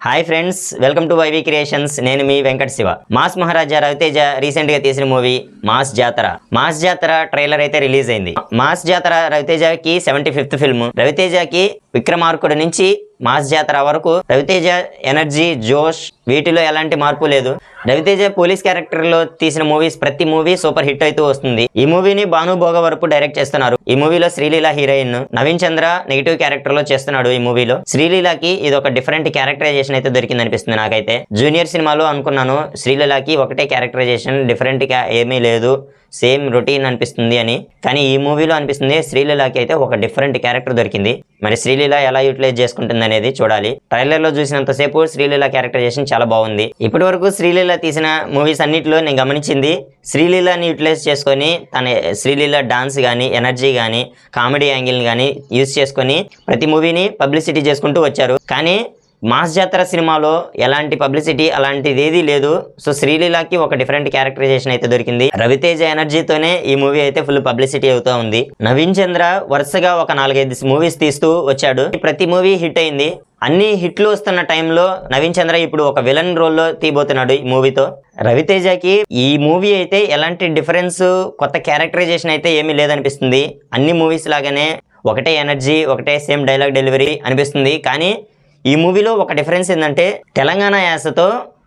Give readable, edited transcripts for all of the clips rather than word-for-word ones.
Hi friends, welcome to Y V creations. నేను మీ Venkata Siva. Mass Maharaja Raviteja recent గా తీసిన movie mass Jathara. Mass Jathara trailer అయితే రిలీజ్ అయింది. మాస్ జాతర రవితేజకి 75th ఫిల్మ్. రవితేజకి విక్రమార్కుడు నుంచి మాస్ జాతర వరకు రవితేజ ఎనర్జీ, జోష్ వీటిలో ఎలాంటి మార్పు లేదు. రవితేజ పోలీస్ క్యారెక్టర్ లో తీసిన మూవీస్ ప్రతి మూవీ సూపర్ హిట్ అయితే వస్తుంది. ఈ మూవీని భాను భోగవరపు డైరెక్ట్ చేస్తున్నారు. ఈ మూవీలో శ్రీలీల హీరోయిన్, నవీన్ చంద్ర నెగిటివ్ క్యారెక్టర్ లో చేస్తున్నాడు. ఈ మూవీలో శ్రీలీలకి ఇది ఒక డిఫరెంట్ క్యారెక్టరైజేషన్ అయితే దొరికింది అనిపిస్తుంది నాకైతే. జూనియర్ సినిమాలో అనుకున్నాను శ్రీలీలకి ఒకటే క్యారెక్టరైజేషన్, డిఫరెంట్ గా ఏమీ లేదు, సేమ్ రొటీన్ అనిపిస్తుంది అని. కానీ ఈ మూవీలో అనిపిస్తుంది శ్రీలీలకి అయితే ఒక డిఫరెంట్ క్యారెక్టర్ దొరికింది. మరి శ్రీలీల ఎలా యూటిలైజ్ చేసుకుంటుంది అనేది చూడాలి. ట్రైలర్ లో చూసినంతసేపు శ్రీలీల క్యారెక్టరైజేషన్ చాలా బాగుంది. ఇప్పటి వరకు శ్రీలీల తీసిన మూవీస్ అన్నిటిలో నేను గమనించింది శ్రీలీలని యూటిలైజ్ చేసుకొని తన శ్రీలీల డాన్స్ కానీ, ఎనర్జీ కానీ, కామెడీ యాంగిల్ కానీ యూజ్ చేసుకొని ప్రతి మూవీని పబ్లిసిటీ చేసుకుంటూ వచ్చారు. కానీ మాస్ జాతర సినిమాలో ఎలాంటి పబ్లిసిటీ అలాంటిది ఏదీ లేదు. సో శ్రీలీలకి ఒక డిఫరెంట్ క్యారెక్టరైజేషన్ అయితే దొరికింది. రవితేజ ఎనర్జీతోనే ఈ మూవీ అయితే ఫుల్ పబ్లిసిటీ అవుతూ ఉంది. నవీన్ చంద్ర వరుసగా ఒక 4-5 మూవీస్ తీస్తూ వచ్చాడు. ప్రతి మూవీ హిట్ అయింది. అన్ని హిట్లు వస్తున్న టైంలో నవీన్ చంద్ర ఇప్పుడు ఒక విలన్ రోల్లో తీయబోతున్నాడు ఈ మూవీతో. రవితేజకి ఈ మూవీ అయితే ఎలాంటి డిఫరెన్స్, కొత్త క్యారెక్టరైజేషన్ అయితే ఏమీ లేదనిపిస్తుంది. అన్ని మూవీస్ లాగానే ఒకటే ఎనర్జీ, ఒకటే సేమ్ డైలాగ్ డెలివరీ అనిపిస్తుంది. కానీ ఈ మూవీలో ఒక డిఫరెన్స్ ఏంటంటే తెలంగాణ యాసతో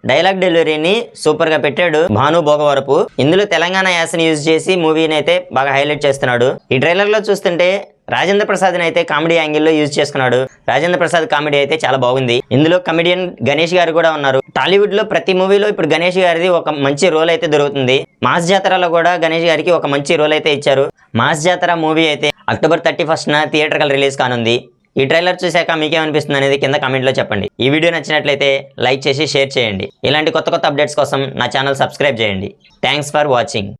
డైలాగ్ డెలివరీని సూపర్ గా పెట్టాడు భాను భోగవరపు. ఇందులో తెలంగాణ యాసని యూజ్ చేసి మూవీని అయితే బాగా హైలైట్ చేస్తున్నాడు. ఈ ట్రైలర్ లో చూస్తుంటే రాజేంద్ర ప్రసాద్ అయితే కామెడీ యాంగిల్లో యూజ్ చేసుకున్నాడు. రాజేంద్ర ప్రసాద్ కామెడీ అయితే చాలా బాగుంది. ఇందులో కమెడియన్ గణేష్ గారు కూడా ఉన్నారు. టాలీవుడ్ లో ప్రతి మూవీలో ఇప్పుడు గణేష్ గారిది ఒక మంచి రోల్ అయితే దొరుకుతుంది. మాస్ జాతరలో కూడా గణేష్ గారికి ఒక మంచి రోల్ అయితే ఇచ్చారు. మాస్ జాతర మూవీ అయితే అక్టోబర్ 31న థియేటర్కల్ రిలీజ్ కానుంది. ఈ ట్రైలర్ చూశాక మీకేమనిపిస్తుంది అనేది కింద కామెంట్లో చెప్పండి. ఈ వీడియో నచ్చినట్లయితే లైక్ చేసి షేర్ చేయండి. ఇలాంటి కొత్త అప్డేట్స్ కోసం నా ఛానల్ సబ్స్క్రైబ్ చేయండి. Thanks for watching.